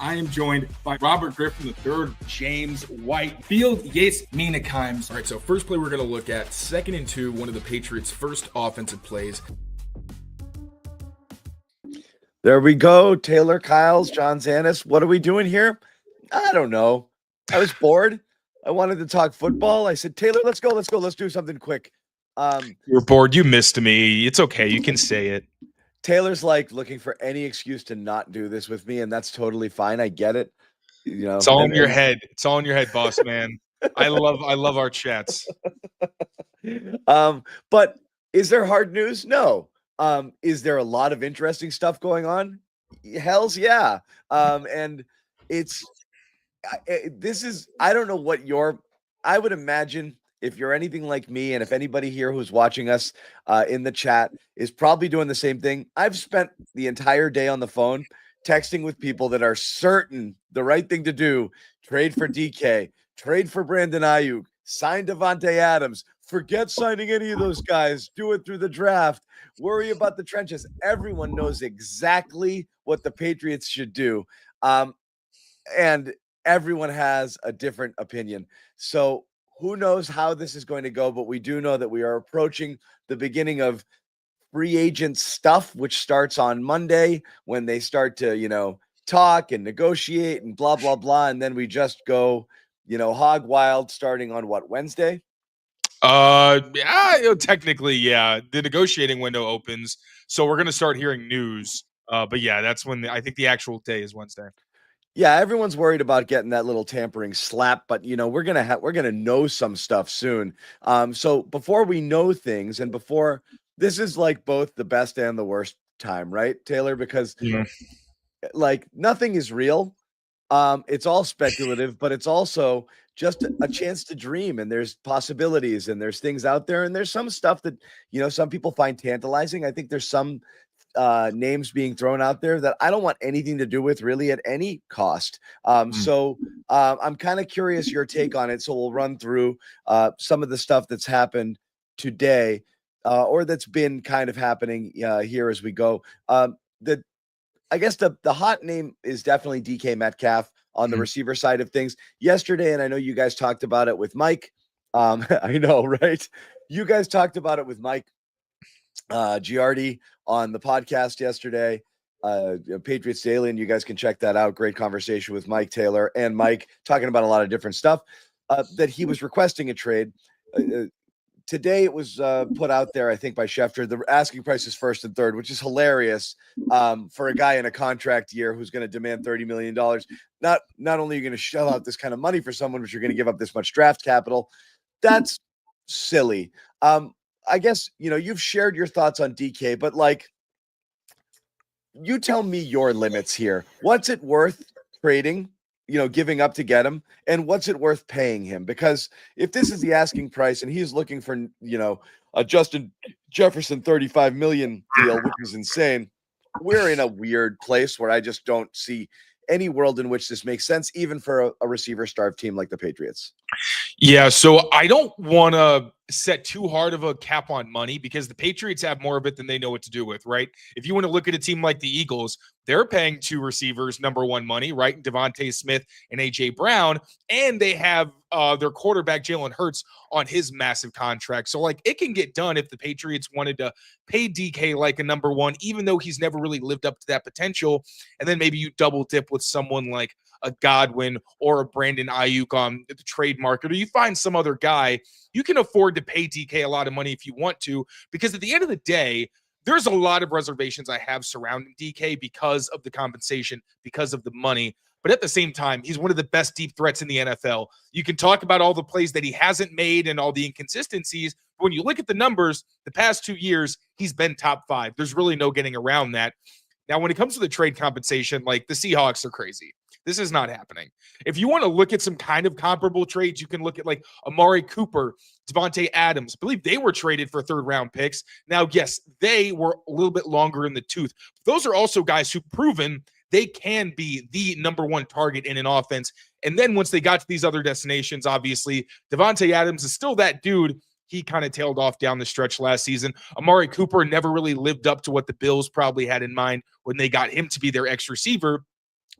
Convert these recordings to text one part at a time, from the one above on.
I am joined by Robert Griffin III, James White, Field Yates Mina Kimes. All right, so first play we're going to look at, 2nd and 2, one of the Patriots' first offensive plays. There we go. Taylor, Kyles, John Zannis. What are we doing here? I don't know. I was bored. I wanted to talk football. I said, Taylor, let's go. Let's do something quick. You're bored. You missed me. It's okay. You can say it. Taylor's like looking for any excuse to not do this with me, and that's totally fine. I get it. You know, it's all in your head. It's all in your head, boss man. I love our chats. But is there hard news? No. Is there a lot of interesting stuff going on? Hells yeah. And I don't know what I would imagine if you're anything like me, and if anybody here who's watching us in the chat is probably doing the same thing. I've spent the entire day on the phone texting with people that are certain the right thing to do: trade for DK, trade for Brandon Aiyuk, sign Devontae Adams, forget signing any of those guys, do it through the draft, worry about the trenches. Everyone knows exactly what the Patriots should do. And everyone has a different opinion. So who knows how this is going to go, but we do know that we are approaching the beginning of free agent stuff, which starts on Monday when they start to, talk and negotiate and blah, blah, blah. And then we just go, hog wild starting on Wednesday? Yeah, technically, yeah. The negotiating window opens, so we're going to start hearing news. But yeah, that's when I think the actual day is Wednesday. Yeah, everyone's worried about getting that little tampering slap, but we're gonna know some stuff soon. So before we know things, and before this is like both the best and the worst time, right, Taylor? Because like nothing is real. It's all speculative, but it's also just a chance to dream, and there's possibilities, and there's things out there, and there's some stuff that some people find tantalizing. I think there's some names being thrown out there that I don't want anything to do with really at any cost. So I'm kind of curious your take on it. So we'll run through some of the stuff that's happened today or that's been kind of happening here as we go. I guess the hot name is definitely DK Metcalf on the receiver side of things yesterday. And I know you guys talked about it with Mike. I know, right? You guys talked about it with Mike Giardi on the podcast yesterday, Patriots Daily, and you guys can check that out. Great conversation with Mike Taylor and Mike talking about a lot of different stuff that he was requesting a trade. Today it was put out there, I think, by Schefter. The asking price is 1st and 3rd, which is hilarious for a guy in a contract year who's going to demand $30 million. Not only are you going to shell out this kind of money for someone, but you're going to give up this much draft capital. That's silly. I guess, you've shared your thoughts on DK, but you tell me your limits here. What's it worth trading, giving up to get him? And what's it worth paying him? Because if this is the asking price and he's looking for, a Justin Jefferson $35 million deal, which is insane, we're in a weird place where I just don't see any world in which this makes sense, even for a receiver-starved team like the Patriots. Yeah, so I don't want to set too hard of a cap on money because the Patriots have more of it than they know what to do with, right? If you want to look at a team like the Eagles, they're paying 2 receivers number 1 money, right? Devontae Smith and A.J. Brown, and they have their quarterback Jalen Hurts on his massive contract. So, it can get done if the Patriots wanted to pay DK like a number 1, even though he's never really lived up to that potential, and then maybe you double dip with someone like a Godwin or a Brandon Aiyuk on the trade market, or you find some other guy. You can afford to pay DK a lot of money if you want to, because at the end of the day, there's a lot of reservations I have surrounding DK because of the compensation, because of the money. But at the same time, he's one of the best deep threats in the NFL. You can talk about all the plays that he hasn't made and all the inconsistencies, but when you look at the numbers, the past 2 years, he's been top 5. There's really no getting around that. Now, when it comes to the trade compensation, the Seahawks are crazy. This is not happening. If you want to look at some kind of comparable trades, you can look at Amari Cooper, Devontae Adams. I believe they were traded for 3rd-round picks. Now, yes, they were a little bit longer in the tooth. Those are also guys who've proven they can be the number 1 target in an offense. And then once they got to these other destinations, obviously, Devontae Adams is still that dude. He kind of tailed off down the stretch last season. Amari Cooper never really lived up to what the Bills probably had in mind when they got him to be their X receiver.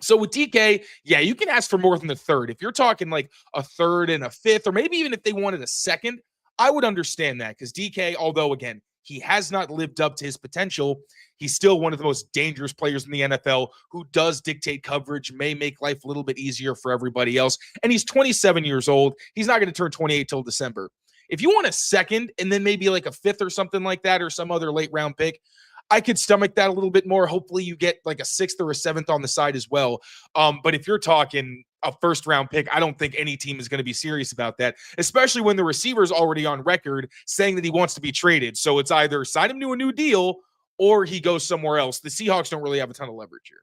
So with DK, yeah, you can ask for more than the third. If you're talking like a third and a fifth, or maybe even if they wanted a second, I would understand that because DK, although again, he has not lived up to his potential, he's still one of the most dangerous players in the NFL who does dictate coverage, may make life a little bit easier for everybody else. And he's 27 years old. He's not going to turn 28 till December. If you want a second and then maybe like a fifth or something like that, or some other late round pick, I could stomach that a little bit more. Hopefully you get like a sixth or a seventh on the side as well. But if you're talking a first round pick, I don't think any team is going to be serious about that, especially when the receiver's already on record saying that he wants to be traded. So it's either sign him to a new deal or he goes somewhere else. The Seahawks don't really have a ton of leverage here.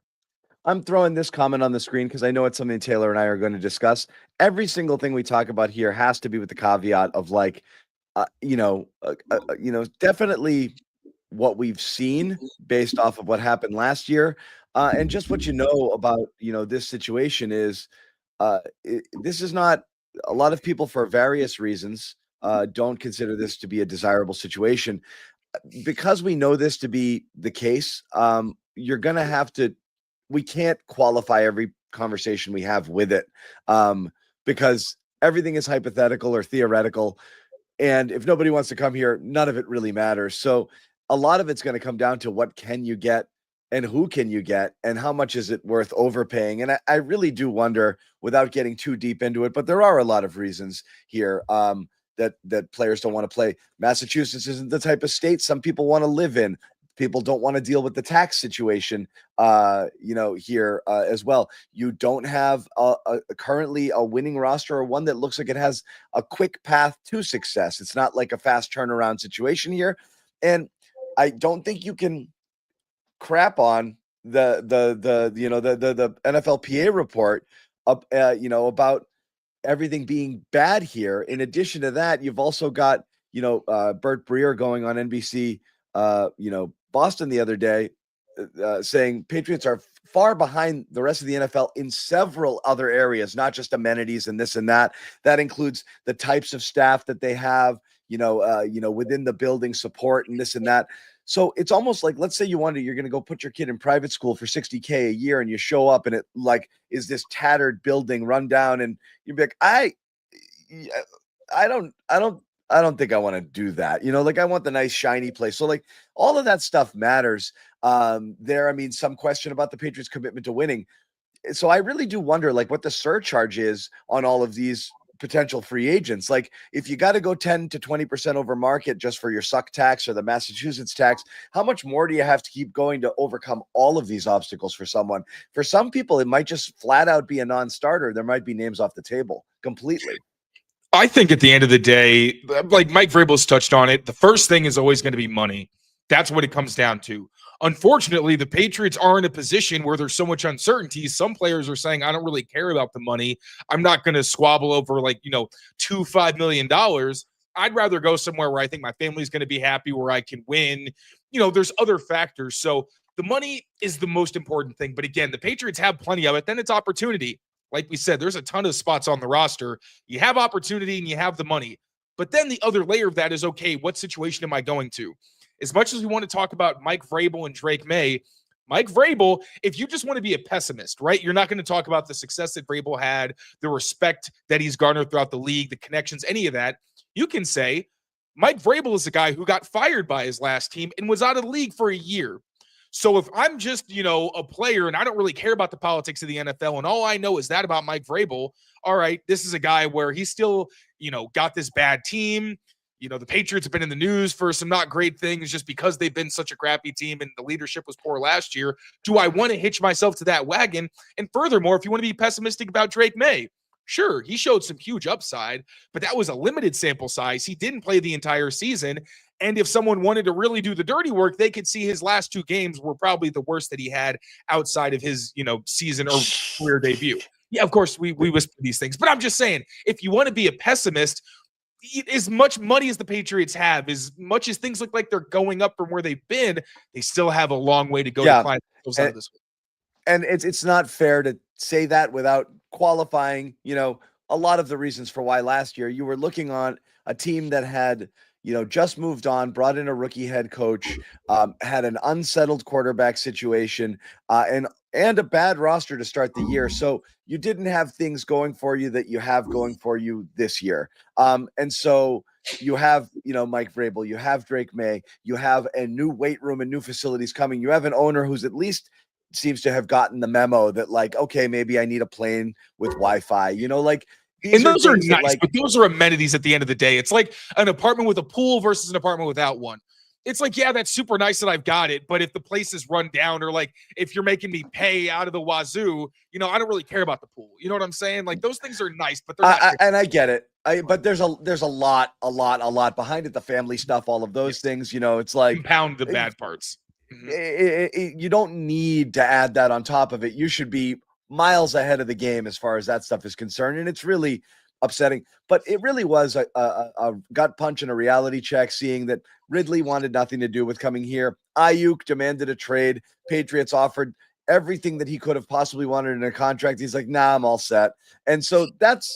I'm throwing this comment on the screen because I know it's something Taylor and I are going to discuss. Every single thing we talk about here has to be with the caveat of like, definitely what we've seen based off of what happened last year. And just what you know about, this situation is this is not a lot of people for various reasons don't consider this to be a desirable situation. Because we know this to be the case, you're going to have to, we can't qualify every conversation we have with it because everything is hypothetical or theoretical. And if nobody wants to come here, none of it really matters. So a lot of it's going to come down to what can you get and who can you get and how much is it worth overpaying. And I really do wonder, without getting too deep into it, but there are a lot of reasons here that players don't want to play. Massachusetts isn't the type of state some people want to live in. People don't want to deal with the tax situation, here as well. You don't have currently a winning roster or one that looks like it has a quick path to success. It's not like a fast turnaround situation here. And I don't think you can crap on the NFLPA report about everything being bad here. In addition to that, you've also got, Bert Breer going on NBC, Boston the other day, saying Patriots are far behind the rest of the NFL in several other areas, not just amenities and this and that. That includes the types of staff that they have, within the building, support and this and that. So it's almost like, let's say you're going to go put your kid in private school for $60K a year, and you show up and it like is this tattered building run down, and you'd be like, I don't think I want to do that. Like I want the nice shiny place. So like all of that stuff matters there. I mean, some question about the Patriots' commitment to winning. So I really do wonder like what the surcharge is on all of these potential free agents. Like if you got to go 10 to 20% over market just for your suck tax or the Massachusetts tax, how much more do you have to keep going to overcome all of these obstacles for someone? For some people, it might just flat out be a non-starter. There might be names off the table completely. I think at the end of the day, like Mike Vrabel's touched on it, the first thing is always going to be money. That's what it comes down to. Unfortunately, the Patriots are in a position where there's so much uncertainty. Some players are saying, I don't really care about the money. I'm not going to squabble over $5 million. I'd rather go somewhere where I think my family's going to be happy, where I can win. There's other factors. So the money is the most important thing. But again, the Patriots have plenty of it. Then it's opportunity. Like we said, there's a ton of spots on the roster. You have opportunity and you have the money. But then the other layer of that is, okay, what situation am I going to? As much as we want to talk about Mike Vrabel and Drake May, Mike Vrabel, if you just want to be a pessimist, right? You're not going to talk about the success that Vrabel had, the respect that he's garnered throughout the league, the connections, any of that. You can say Mike Vrabel is a guy who got fired by his last team and was out of the league for a year. So if I'm just, a player and I don't really care about the politics of the NFL and all I know is that about Mike Vrabel, all right, this is a guy where he's still, got this bad team. The Patriots have been in the news for some not great things just because they've been such a crappy team and the leadership was poor last year. Do I want to hitch myself to that wagon? And furthermore, if you want to be pessimistic about Drake May, sure, he showed some huge upside, but that was a limited sample size. He didn't play the entire season. And if someone wanted to really do the dirty work, they could see his last two games were probably the worst that he had outside of his, season or career debut. Yeah, of course, we whisper these things. But I'm just saying, if you want to be a pessimist, as much money as the Patriots have, as much as things look like they're going up from where they've been, they still have a long way to go to climb themselves out of this. And it's not fair to say that without qualifying, a lot of the reasons for why last year you were looking on a team that had, just moved on, brought in a rookie head coach, had an unsettled quarterback situation, and and a bad roster to start the year. So you didn't have things going for you that you have going for you this year. And so you have, Mike Vrabel, you have Drake May, you have a new weight room and new facilities coming. You have an owner who's at least seems to have gotten the memo that, like, okay, maybe I need a plane with Wi-Fi, these And those are things that, nice, but those are amenities at the end of the day. It's like an apartment with a pool versus an apartment without one. It's like, yeah, that's super nice that I've got it, but if the place is run down, or like if you're making me pay out of the wazoo, I don't really care about the pool. You know what I'm saying? Like, those things are nice, but they're not. And I get it. But there's a lot behind it. The family stuff, all of those things. It's like compound the bad parts. You don't need to add that on top of it. You should be miles ahead of the game as far as that stuff is concerned, and it's really upsetting. But it really was a gut punch and a reality check, seeing that Ridley wanted nothing to do with coming here. Aiyuk demanded a trade. Patriots offered everything that he could have possibly wanted in a contract. He's like, nah, I'm all set. And so that's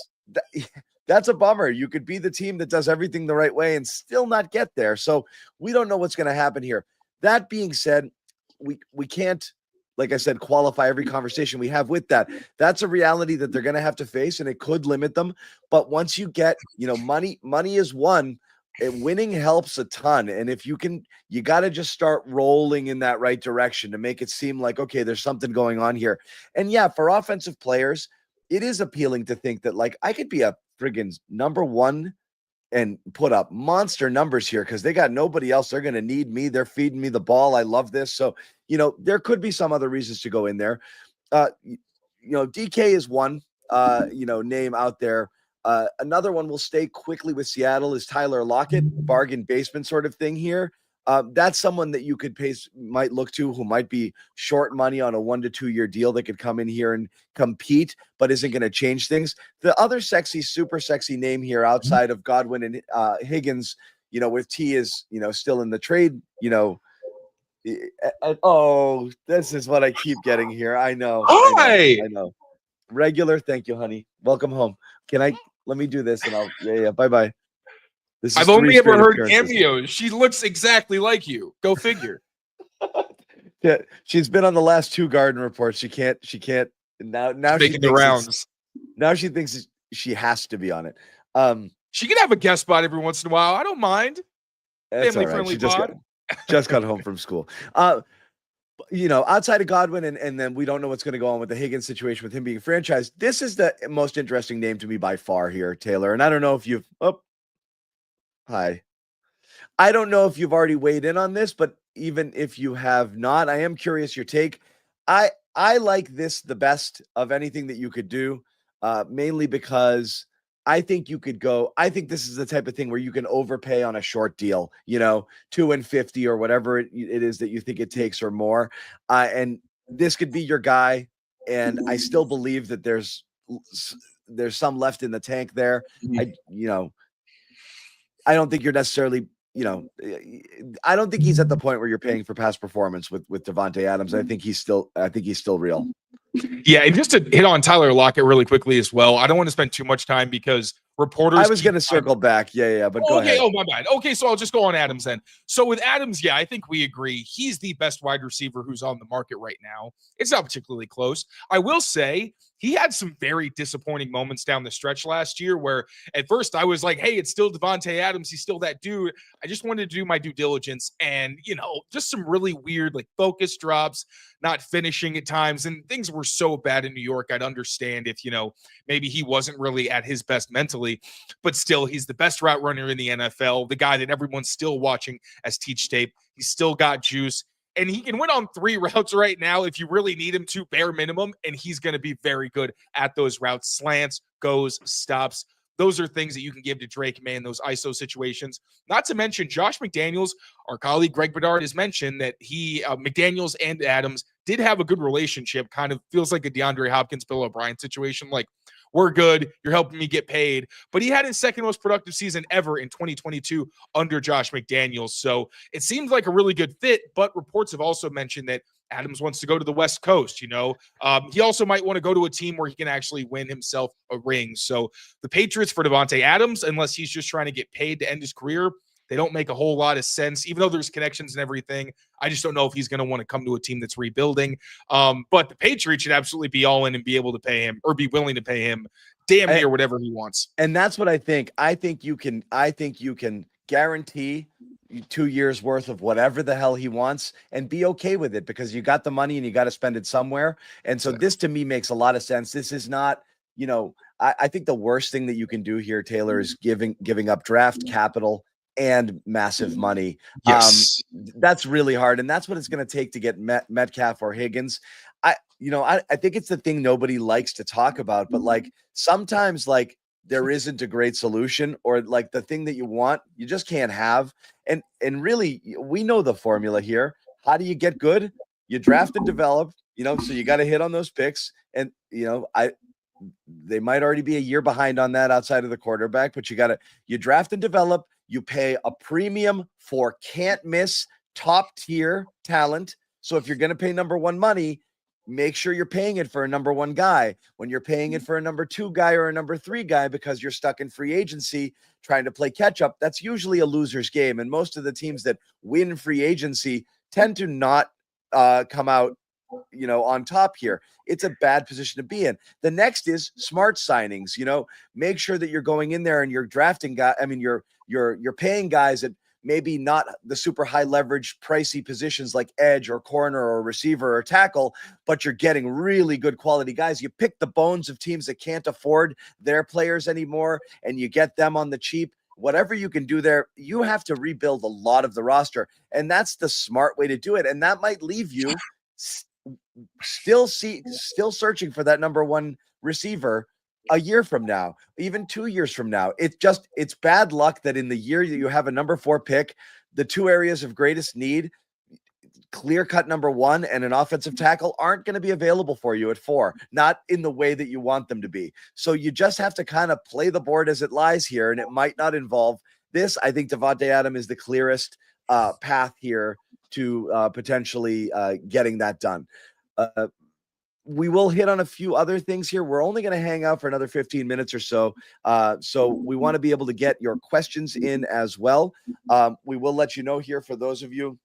a bummer. You could be the team that does everything the right way and still not get there. So we don't know what's going to happen here. That being said, we can't, like I said, qualify every conversation we have with that. That's a reality that they're going to have to face, and it could limit them. But once you get, money is one. Winning helps a ton. And if you got to just start rolling in that right direction to make it seem like, okay, there's something going on here. And yeah, for offensive players, it is appealing to think that, like, I could be a friggin' number one and put up monster numbers here because they got nobody else. They're going to need me. They're feeding me the ball. I love this. So, there could be some other reasons to go in there. DK is one, name out there. Another one will stay quickly with Seattle is Tyler Lockett, bargain basement sort of thing here. That's someone that you might look to, who might be short money on a 1 to 2 year deal that could come in here and compete, but isn't going to change things. The other super sexy name here outside of Godwin and Higgins, with T is, still in the trade, oh, this is what I keep getting here. I know. Hi. I know. Regular. Thank you, honey. Welcome home. Let me do this and yeah. Bye-bye. I've only ever heard cameos. She looks exactly like you. Go figure. Yeah, she's been on the last 2 Garden reports. She can't now making the rounds. Now she thinks she has to be on it. She can have a guest spot every once in a while. I don't mind. Family friendly pod. Just got home from school. Outside of Godwin, and then we don't know what's going to go on with the Higgins situation with him being franchised. This is the most interesting name to me by far here, Taylor. And I don't know if you've hi. I don't know if you've already weighed in on this, but even if you have not, I am curious your take. I like this the best of anything that you could do, mainly because I think you could go. I think this is the type of thing where you can overpay on a short deal, $2 and $50 or whatever it is that you think it takes or more. And this could be your guy. And I still believe that there's some left in the tank there. I don't think you're necessarily, I don't think he's at the point where you're paying for past performance with Davante Adams. I think he's still real. Yeah, and just to hit on Tyler Lockett really quickly as well, I don't want to spend too much time because reporters. I was going to circle back. Yeah, but go ahead. Oh, my bad. Okay, so I'll just go on Adams then. So with Adams, yeah, I think we agree. He's the best wide receiver who's on the market right now. It's not particularly close. I will say he had some very disappointing moments down the stretch last year where at first I was like, hey, it's still Davante Adams. He's still that dude. I just wanted to do my due diligence and, just some really weird like focus drops, not finishing at times. And things were so bad in New York. I'd understand if, maybe he wasn't really at his best mentally, but still he's the best route runner in the NFL, the guy that everyone's still watching as teach tape. He's still got juice. And he can win on 3 routes right now if you really need him to, bare minimum, and he's going to be very good at those routes. Slants, goes, stops. Those are things that you can give to Drake May in those ISO situations. Not to mention Josh McDaniels, our colleague Greg Bedard has mentioned that McDaniels and Adams did have a good relationship. Kind of feels like a DeAndre Hopkins, Bill O'Brien situation. Like, we're good. You're helping me get paid. But he had his second most productive season ever in 2022 under Josh McDaniels. So it seems like a really good fit, but reports have also mentioned that Adams wants to go to the West Coast. He also might want to go to a team where he can actually win himself a ring. So the Patriots for Davante Adams, unless he's just trying to get paid to end his career, They don't make a whole lot of sense, even though there's connections and everything. I just don't know if he's going to want to come to a team that's rebuilding. But the Patriots should absolutely be all in and be able to pay him, or be willing to pay him damn near whatever he wants. And that's what I think. I think you can guarantee 2 years worth of whatever the hell he wants and be okay with it, because you got the money and you got to spend it somewhere. And so this to me makes a lot of sense. This is not, I think the worst thing that you can do here, Taylor, is giving up draft capital and massive money. Yes. That's really hard. And that's what it's going to take to get Metcalf or Higgins. I think it's the thing nobody likes to talk about, but like sometimes like there isn't a great solution, or like the thing that you want, you just can't have. And really, we know the formula here. How do you get good? You draft and develop, so you got to hit on those picks. And, they might already be a year behind on that outside of the quarterback, but you draft and develop, you pay a premium for can't miss top tier talent. So if you're going to pay number one money, make sure you're paying it for a number one guy. When you're paying it for a number two guy or a number three guy because you're stuck in free agency trying to play catch up, that's usually a loser's game. And most of the teams that win free agency tend to not come out, on top here. It's a bad position to be in. The next is smart signings. Make sure that you're going in there and you're drafting guys. I mean, you're paying guys at maybe not the super high leverage, pricey positions like edge or corner or receiver or tackle, but you're getting really good quality guys. You pick the bones of teams that can't afford their players anymore, and you get them on the cheap. Whatever you can do there, you have to rebuild a lot of the roster, and that's the smart way to do it. And that might leave you still searching for that number one receiver a year from now, even 2 years from now. It's bad luck that in the year that you have a number 4 pick, the two areas of greatest need, clear cut number one and an offensive tackle, aren't going to be available for you at 4, not in the way that you want them to be. So you just have to kind of play the board as it lies here. And it might not involve this. I think Devontae Adams is the clearest path here to potentially getting that done. We will hit on a few other things here. We're only going to hang out for another 15 minutes or so. So we want to be able to get your questions in as well. We will let you know here for those of you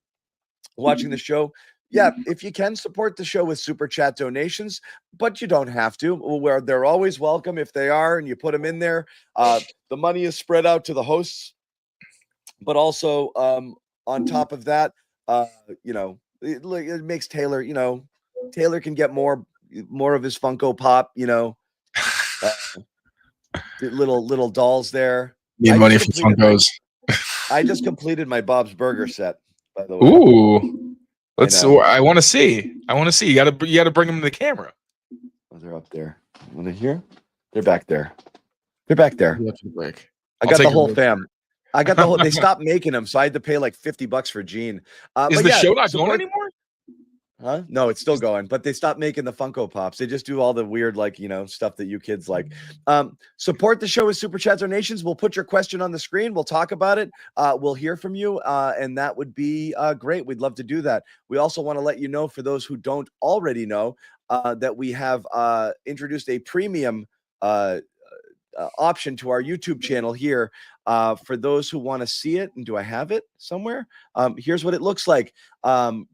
watching the show. Yeah, if you can support the show with super chat donations, but you don't have to. They're always welcome if they are, and you put them in there. The money is spread out to the hosts, but also on top of that, it makes Taylor, Taylor can get more of his Funko Pop, little dolls there. Need money for Funkos. I just completed my Bob's Burger set, by the way. Ooh, I want to see. You got to bring them to the camera. Oh, they're up there. Want to hear? They're back there. I got the whole fam. I got the whole. They stopped making them, so I had to pay like $50 for Gene. Is the show not going anymore? Huh? No, it's still going, but they stopped making the Funko Pops. They just do all the weird, stuff that you kids like. Support the show with super chats or donations. We'll put your question on the screen. We'll talk about it. We'll hear from you, and that would be great. We'd love to do that. We also want to let you know, for those who don't already know, that we have introduced a premium option to our YouTube channel here for those who want to see it. And do I have it somewhere? Here's what it looks like.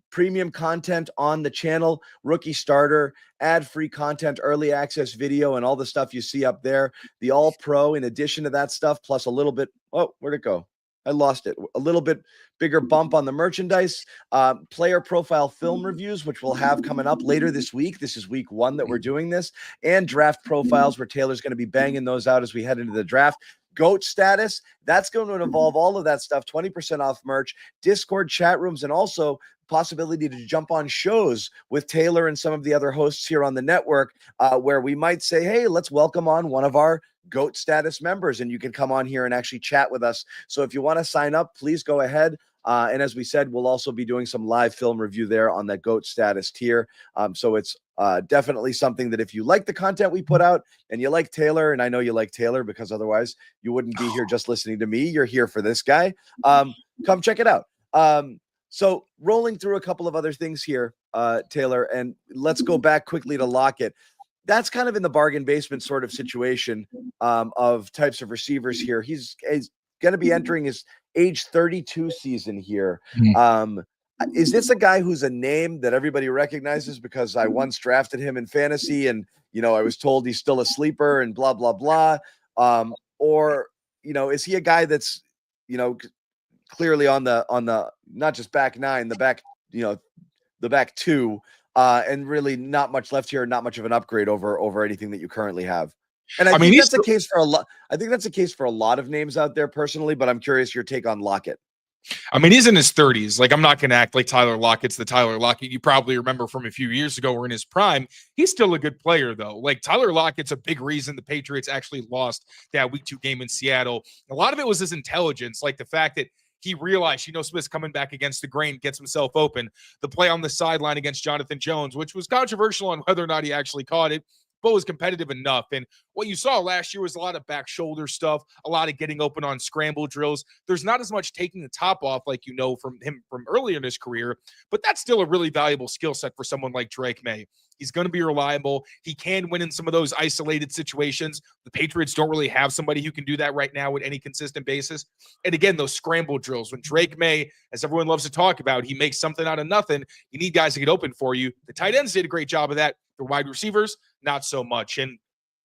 Premium content on the channel, rookie starter, ad-free content, early access video, and all the stuff you see up there. The all pro in addition to that stuff, plus a little bit. Oh, where'd it go? I lost it. A little bit bigger bump on the merchandise, player profile film reviews, which we'll have coming up later this week. This is week 1 that we're doing this, and draft profiles, where Taylor's going to be banging those out as we head into the draft. GOAT status, that's going to involve all of that stuff, 20% off merch, Discord chat rooms, and also possibility to jump on shows with Taylor and some of the other hosts here on the network, where we might say, hey, let's welcome on one of our GOAT status members, and you can come on here and actually chat with us. So if you want to sign up, please go ahead. And as we said, we'll also be doing some live film review there on that GOAT status tier. So it's definitely something that if you like the content we put out and you like Taylor, and I know you like Taylor because otherwise you wouldn't be here just listening to me. You're here for this guy. Come check it out. So rolling through a couple of other things here, Taylor, and let's go back quickly to Lockett. That's kind of in the bargain basement sort of situation of types of receivers here. He's going to be entering his age 32 season here. Mhm. Is this a guy who's a name that everybody recognizes because I once drafted him in fantasy and, I was told he's still a sleeper and blah, blah, blah. Or, is he a guy that's, clearly on the, not just back nine, the back, the back two, and really not much left here, not much of an upgrade over anything that you currently have. And I think that's the case for a lot. I think that's the case for a lot of names out there personally, but I'm curious your take on Lockett. I mean, he's in his 30s. Like, I'm not going to act like Tyler Lockett's the Tyler Lockett you probably remember from a few years ago or in his prime. He's still a good player, though. Like, Tyler Lockett's a big reason the Patriots actually lost that week 2 game in Seattle. A lot of it was his intelligence, like the fact that he realized, Smith's coming back against the grain, gets himself open. The play on the sideline against Jonathan Jones, which was controversial on whether or not he actually caught it, but was competitive enough. And what you saw last year was a lot of back shoulder stuff, a lot of getting open on scramble drills. There's not as much taking the top off like from him from earlier in his career, but that's still a really valuable skill set for someone like Drake May. He's going to be reliable. He can win in some of those isolated situations. The Patriots don't really have somebody who can do that right now at any consistent basis. And again, those scramble drills, when Drake May, as everyone loves to talk about, he makes something out of nothing. You need guys to get open for you. The tight ends did a great job of that. The wide receivers, not so much. And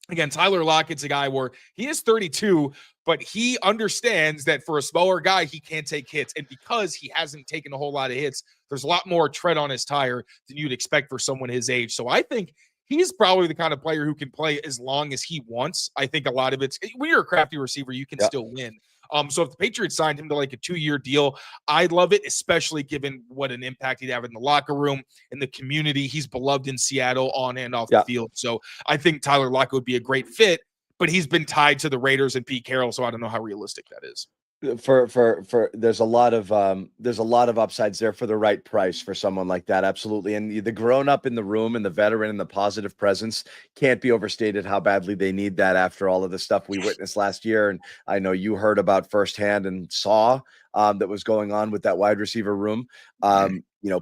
again, Tyler Lockett's a guy where he is 32, but he understands that for a smaller guy, he can't take hits. And because he hasn't taken a whole lot of hits, there's a lot more tread on his tire than you'd expect for someone his age. So I think he's probably the kind of player who can play as long as he wants. I think a lot of it's when you're a crafty receiver, you can still win. So if the Patriots signed him to like a 2-year deal, I'd love it, especially given what an impact he'd have in the locker room, in the community. He's beloved in Seattle on and off the field. So I think Tyler Lockett would be a great fit, but he's been tied to the Raiders and Pete Carroll, so I don't know how realistic that is. For there's a lot of upsides there for the right price for someone like that. Absolutely. And the grown up in the room and the veteran and the positive presence can't be overstated how badly they need that after all of the stuff we witnessed last year. And I know you heard about firsthand and saw that was going on with that wide receiver room.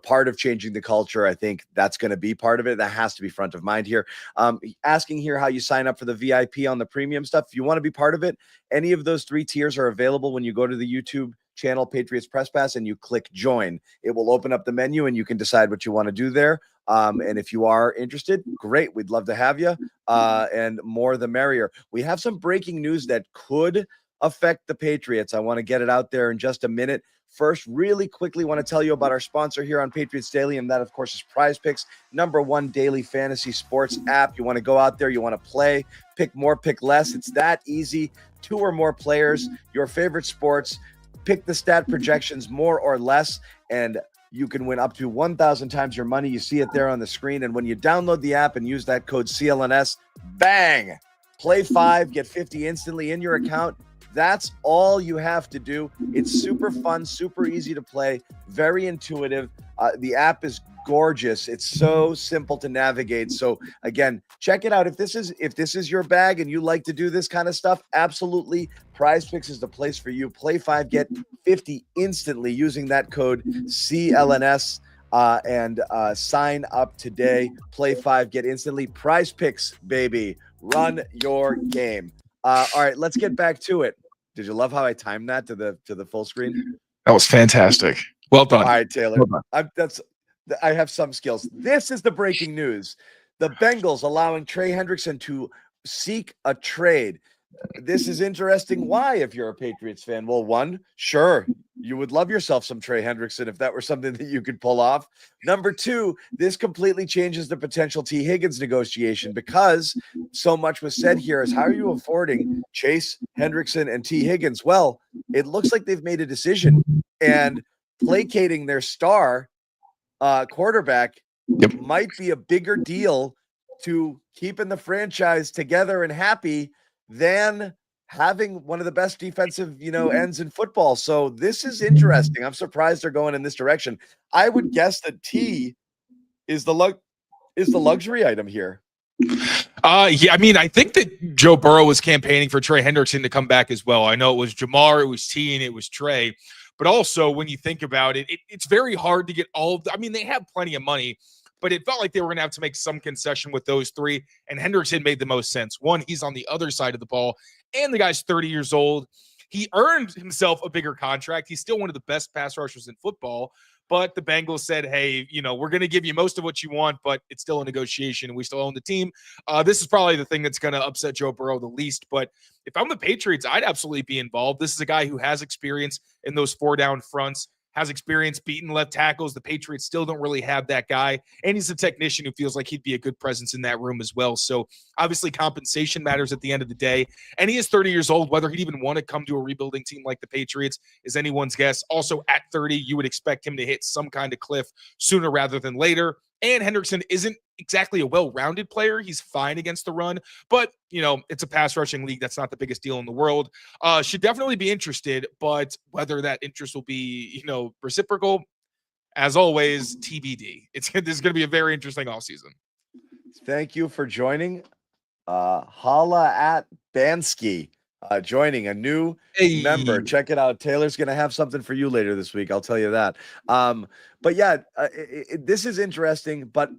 Part of changing the culture, I think that's going to be part of it. That has to be front of mind here. Asking here how you sign up for the VIP on the premium stuff. If you want to be part of it, any of those 3 tiers are available when you go to the YouTube channel Patriots Press Pass and you click join. It will open up the menu and you can decide what you want to do there. And if you are interested, great. We'd love to have you. And more the merrier. We have some breaking news that could affect the Patriots. I want to get it out there in just a minute. First, really quickly want to tell you about our sponsor here on Patriots Daily, and that, of course, is Prize Picks, #1 daily fantasy sports app. You want to go out there, you want to play, pick more, pick less. It's that easy. 2 or more players, your favorite sports, pick the stat projections, more or less, and you can win up to 1,000 times your money. You see it there on the screen, and when you download the app and use that code CLNS, bang, play 5, get 50 instantly in your account. That's all you have to do. It's super fun, super easy to play, very intuitive. The app is gorgeous. It's so simple to navigate. So again, check it out. If this is your bag and you like to do this kind of stuff, absolutely. Prize Picks is the place for you. Play 5, get 50 instantly using that code CLNS. And sign up today. Play 5, get instantly. Prize Picks, baby. Run your game. All right, let's get back to it. Did you love how I timed that to the full screen? That was fantastic. Well done. All right, Taylor. Well done. I have some skills. This is the breaking news. The Bengals allowing Trey Hendrickson to seek a trade. This is interesting. Why, if you're a Patriots fan? Well, one, sure, you would love yourself some Trey Hendrickson if that were something that you could pull off. Number 2, this completely changes the potential T. Higgins negotiation because so much was said here is how are you affording Chase, Hendrickson, and T. Higgins? Well, it looks like they've made a decision, and placating their star quarterback might be a bigger deal to keeping the franchise together and happy than having one of the best defensive, ends in football. So this is interesting. I'm surprised they're going in this direction. I would guess that T is the luxury item here. Yeah, I mean, I think that Joe Burrow was campaigning for Trey Hendrickson to come back as well. I know it was Jamar, it was T, and it was Trey. But also, when you think about it, it's very hard to get all of they have plenty of money, but it felt like they were going to have to make some concession with those 3, and Hendrickson made the most sense. One, he's on the other side of the ball, and the guy's 30 years old. He earned himself a bigger contract. He's still one of the best pass rushers in football. But the Bengals said, hey, we're going to give you most of what you want, but it's still a negotiation and we still own the team. This is probably the thing that's going to upset Joe Burrow the least. But if I'm the Patriots, I'd absolutely be involved. This is a guy who has experience in those 4-down fronts, has experience beating left tackles. The Patriots still don't really have that guy. And he's a technician who feels like he'd be a good presence in that room as well. So obviously compensation matters at the end of the day. And he is 30 years old. Whether he'd even want to come to a rebuilding team like the Patriots is anyone's guess. Also at 30, you would expect him to hit some kind of cliff sooner rather than later. And Hendrickson isn't exactly a well-rounded player. He's fine against the run, but it's a pass rushing league. That's not the biggest deal in the world. Should definitely be interested, but whether that interest will be, reciprocal, as always, TBD. This is going to be a very interesting offseason. Thank you for joining. Holla at Bansky. Joining a new member. Check it out. Taylor's going to have something for you later this week. I'll tell you that. But yeah, this is interesting. But,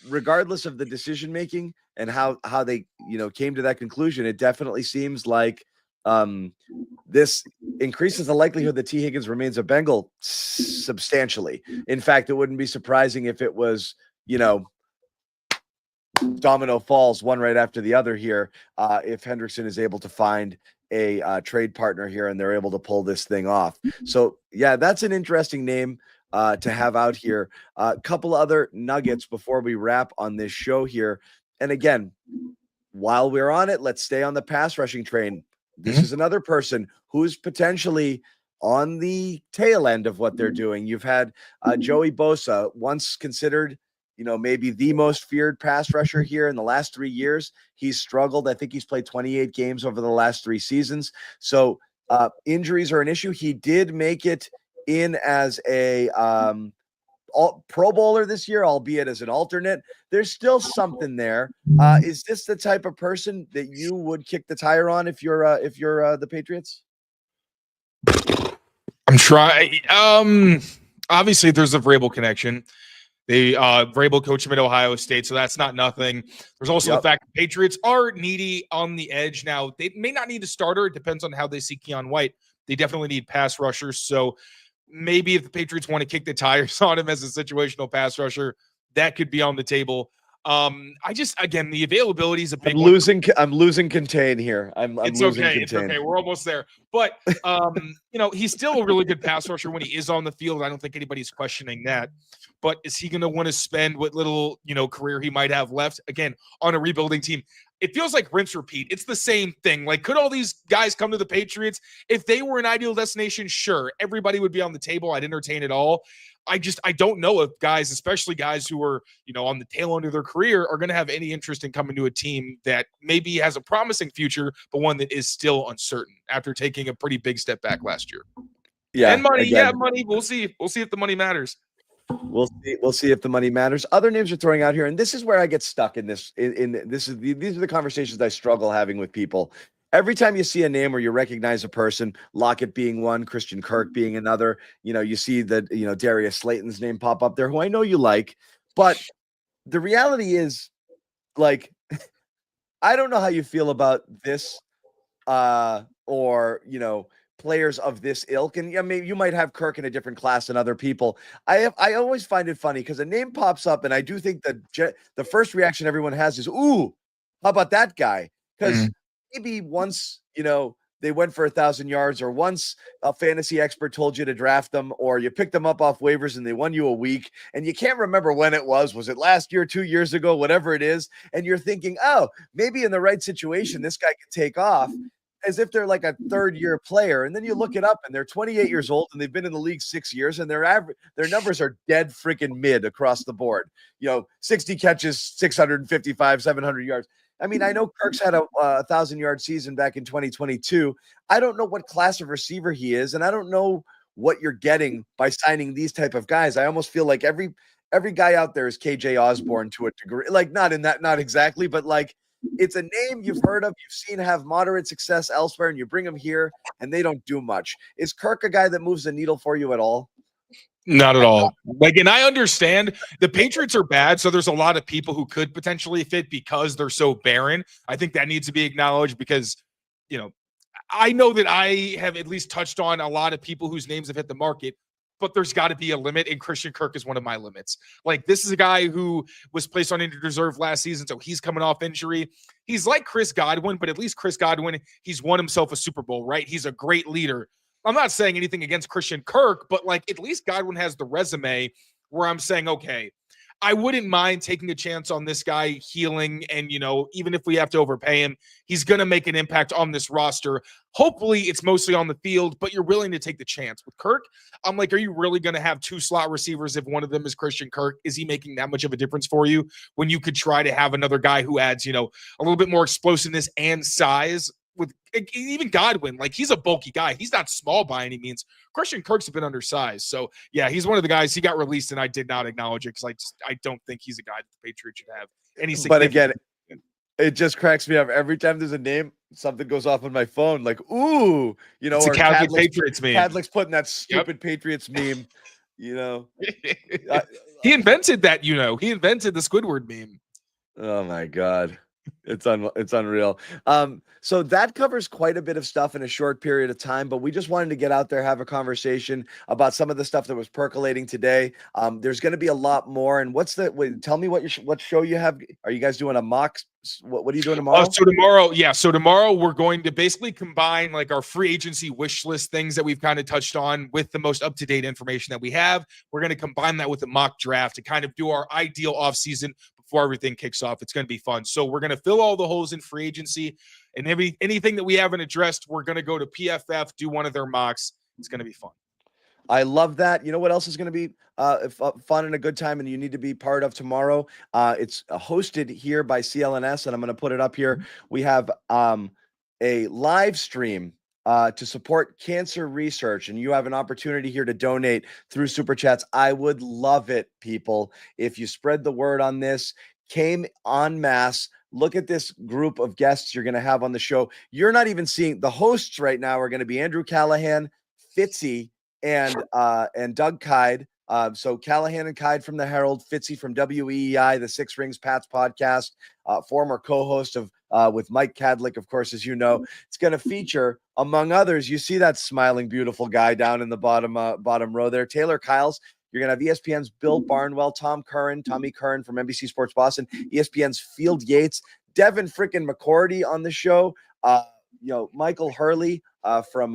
regardless of the decision making and how they, came to that conclusion, it definitely seems like this increases the likelihood that T. Higgins remains a Bengal substantially. In fact, it wouldn't be surprising if it was, domino falls one right after the other here. If Hendrickson is able to find a trade partner here and they're able to pull this thing off. So yeah, that's an interesting name to have out here. A couple other nuggets before we wrap on this show here. And again, while we're on it, let's stay on the pass rushing train. This is another person who's potentially on the tail end of what they're doing. You've had Joey Bosa, once considered maybe the most feared pass rusher here in the last 3 years. He's struggled. I think he's played 28 games over the last 3 seasons. So injuries are an issue. He did make it in as a Pro Bowler this year, albeit as an alternate. There's still something there. Is this the type of person that you would kick the tire on if you're the Patriots? I'm trying. Obviously, there's a Vrabel connection. They Vrabel coached him at Ohio State, so that's not nothing. There's also the fact that Patriots are needy on the edge. Now, they may not need a starter. It depends on how they see Keon White. They definitely need pass rushers. So maybe if the Patriots want to kick the tires on him as a situational pass rusher, that could be on the table. Again, the availability is a big one. I'm losing contain here. It's okay. It's okay. We're almost there. But, he's still a really good pass rusher when he is on the field. I don't think anybody's questioning that. But is he going to want to spend what little, career he might have left, again, on a rebuilding team? It feels like rinse repeat. It's the same thing. Like, could all these guys come to the Patriots? If they were an ideal destination, sure, everybody would be on the table. I'd entertain it all. I don't know if guys, especially guys who are, on the tail end of their career, are going to have any interest in coming to a team that maybe has a promising future, but one that is still uncertain after taking a pretty big step back last year. Yeah. And money. Again, money. We'll see. We'll see if the money matters. We'll see if the money matters. Other names are throwing out here, and this is where I get stuck in this. These are the conversations I struggle having with people. Every time you see a name or you recognize a person, Lockett being one, Christian Kirk being another, you see that Darius Slayton's name pop up there, who I know you like, but the reality is, like, I don't know how you feel about this, or players of this ilk, and maybe you might have Kirk in a different class than other people. I always find it funny because a name pops up, and I do think that the first reaction everyone has is, "Ooh, how about that guy?" Because maybe once they went for 1,000 yards, or once a fantasy expert told you to draft them, or you picked them up off waivers and they won you a week, and you can't remember when it was. Was it last year, 2 years ago, whatever it is? And you're thinking, oh, maybe in the right situation, this guy could take off, as if they're like a third-year player. And then you look it up, and they're 28 years old, and they've been in the league 6 years, and their numbers are dead freaking mid across the board. 60 catches, 655, 700 yards. I mean, I know Kirk's had a 1,000-yard season back in 2022. I don't know what class of receiver he is, and I don't know what you're getting by signing these type of guys. I almost feel like every guy out there is KJ Osborne to a degree. Like, not exactly, but like, it's a name you've heard of, you've seen have moderate success elsewhere, and you bring them here, and they don't do much. Is Kirk a guy that moves the needle for you at all? Not at all. And I understand the Patriots are bad, so there's a lot of people who could potentially fit because they're so barren. I think that needs to be acknowledged because, I know that I have at least touched on a lot of people whose names have hit the market, but there's got to be a limit, and Christian Kirk is one of my limits. Like, this is a guy who was placed on injured reserve last season, so he's coming off injury. He's like Chris Godwin, but at least Chris Godwin, he's won himself a Super Bowl, right? He's a great leader. I'm not saying anything against Christian Kirk, but like, at least Godwin has the resume where I'm saying, okay, I wouldn't mind taking a chance on this guy healing. And, even if we have to overpay him, he's going to make an impact on this roster. Hopefully it's mostly on the field, but you're willing to take the chance. With Kirk, I'm like, are you really going to have 2 slot receivers if one of them is Christian Kirk? Is he making that much of a difference for you when you could try to have another guy who adds, a little bit more explosiveness and size? With even Godwin, like, he's a bulky guy. He's not small by any means. Christian Kirk's a bit undersized. So, yeah, he's one of the guys. He got released, and I did not acknowledge it because I don't think he's a guy that the Patriots should have any significant. But again, it just cracks me up. Every time there's a name, something goes off on my phone. Like, ooh, it's a Catholic Patriots meme. Cadlick's putting that stupid Patriots meme, He invented that, He invented the Squidward meme. Oh, my God. It's unreal. So that covers quite a bit of stuff in a short period of time, but we just wanted to get out there, have a conversation about some of the stuff that was percolating today. There's going to be a lot more. And tell me what show you have. Are you guys doing a mock? What are you doing tomorrow? So tomorrow we're going to basically combine like our free agency wish list things that we've kind of touched on with the most up-to-date information that we have. We're going to combine that with a mock draft to kind of do our ideal offseason before everything kicks off. It's going to be fun. So we're going to fill all the holes in free agency, and anything that we haven't addressed, we're going to go to PFF, do one of their mocks. It's going to be fun. I love that. You know what else is going to be fun and a good time, and you need to be part of tomorrow? It's hosted here by CLNS, and I'm going to put it up here. We have a live stream to support cancer research, and you have an opportunity here to donate through Super Chats. I would love it, people, if you spread the word on this. Came en masse. Look at this group of guests you're going to have on the show. You're not even seeing the hosts right now are going to be Andrew Callahan, Fitzy, and Doug Kyde. So Callahan and Kyde from the Herald, Fitzy from WEEI, the Six Rings Pats podcast, former co-host of with Mike Cadlick, of course, as you know. It's going to feature, among others, you see that smiling, beautiful guy down in the bottom row there, Taylor Kyles. You're going to have ESPN's Bill Barnwell, Tommy Curran from NBC Sports Boston, ESPN's Field Yates, Devin frickin' McCourty on the show, Michael Hurley from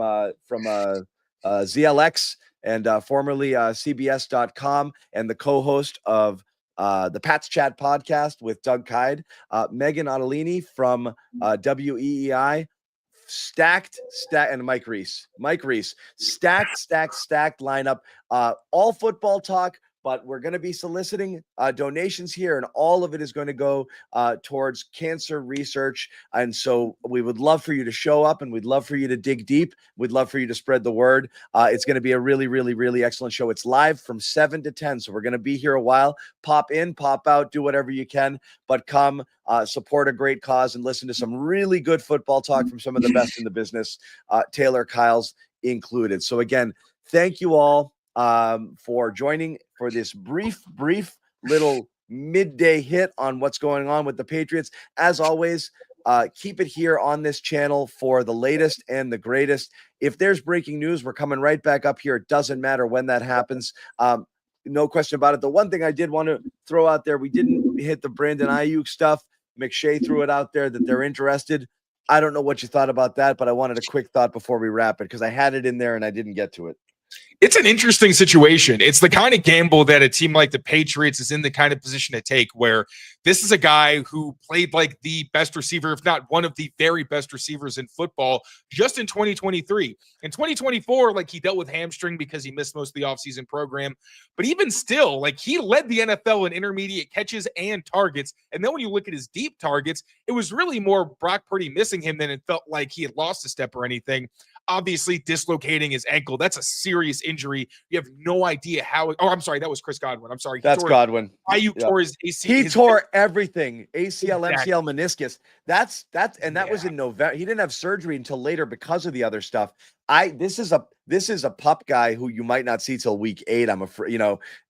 ZLX and formerly CBS.com, and the co-host of the Pats Chat podcast with Doug Kyde, Megan Ottolini from WEEI, stacked, and Mike Reese, stacked lineup, all football talk, but we're going to be soliciting donations here, and all of it is going to go towards cancer research. And so we would love for you to show up, and we'd love for you to dig deep. We'd love for you to spread the word. It's going to be a really, really, really excellent show. It's live from 7 to 10, so we're going to be here a while. Pop in, pop out, do whatever you can, but come support a great cause and listen to some really good football talk from some of the best in the business, Taylor Kyles included. So again, thank you all for joining for this brief little midday hit on what's going on with the Patriots. As always, keep it here on this channel for the latest and the greatest. If there's breaking news, we're coming right back up here. It doesn't matter when that happens. No question about it. The one thing I did want to throw out there, we didn't hit the Brandon Aiyuk stuff. McShay threw it out there that they're interested. I don't know what you thought about that, but I wanted a quick thought before we wrap it because I had it in there and I didn't get to it. It's an interesting situation. It's the kind of gamble that a team like the Patriots is in the kind of position to take, where this is a guy who played like the best receiver, if not one of the very best receivers in football, just in 2023. In 2024, like, he dealt with hamstring because he missed most of the offseason program. But even still, like, he led the NFL in intermediate catches and targets. And then when you look at his deep targets, it was really more Brock Purdy missing him than it felt like he had lost a step or anything. Obviously, dislocating his ankle, that's a serious injury. You have no idea how. I'm sorry, that was Chris Godwin. I'm sorry. That's Godwin. Aiyuk tore his ACL. He tore everything. ACL, exactly. MCL, meniscus. That was in November. He didn't have surgery until later because of the other stuff. This is a pup guy who you might not see till week 8. I'm afraid.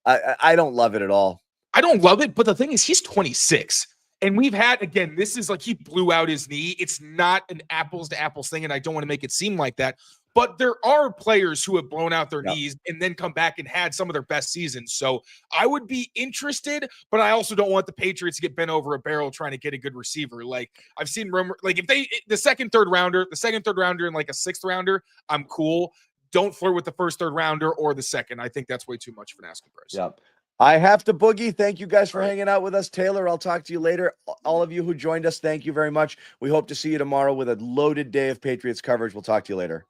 I don't love it at all. I don't love it, but the thing is, he's 26. And we've had, again, this is like he blew out his knee. It's not an apples to apples thing, and I don't want to make it seem like that. But there are players who have blown out their knees and then come back and had some of their best seasons. So I would be interested, but I also don't want the Patriots to get bent over a barrel trying to get a good receiver. Like I've seen rumor, like if the second, third rounder and like a sixth rounder, I'm cool. Don't flirt with the first, third rounder or the second. I think that's way too much of an asking price. Yep. I have to boogie. Thank you guys for hanging out with us. Taylor, I'll talk to you later. All of you who joined us, thank you very much. We hope to see you tomorrow with a loaded day of Patriots coverage. We'll talk to you later.